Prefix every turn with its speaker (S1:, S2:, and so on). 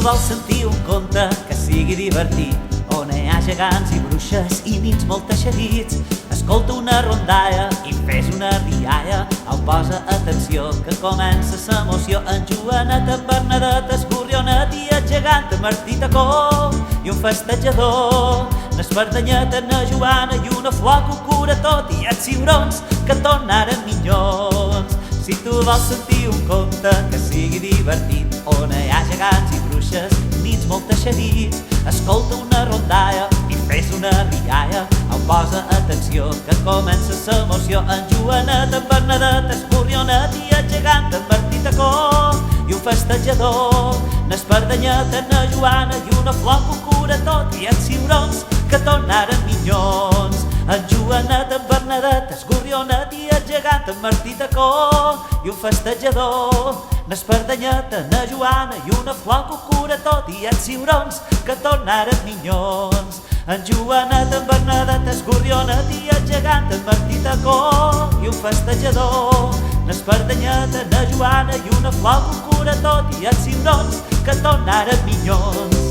S1: vols sentir un conte que sigui divertit, on hi ha gegants i bruixes i nits molt eixerits, escolta una rondalla i fes una rialla. Au, posa atenció que comença l'emoció. En Joanet, en Bernadet, el Gorrionet i el gegant, en Martí Tacó i un festejador, n'Espardanyet, en Joana i una flor que ho cura tot, i els ciurons que tornaren minyons. Si tu vols sentir un conte que sigui divertit, on hi ha gegants i bruixes, nits molt eixerits, escolta una rondalla i fes una rialla. Au, posa atenció que comença l'emoció. En Joanet, en Bernadet, el Gorrionet i el gegant, en Martí Tacó i un festejador, n'Espardanyet, en Joana i una flor que ho cura tot, i els ciurons que tornaren minyons. En Joanet, en Bernadet, el Gorrionet i el gegant, en Martí Tacó i un festejador, n'Espardanyet, en Joana i una flor que ho cura tot, i els ciurons que tornaren minyons. En Joanet, en Bernadet, el Gorrionet i el gegant, en Martí Tacó i un festejador, n'Espardanyet, en Joana i una flor que ho cura tot, i els ciurons que tornaren minyons.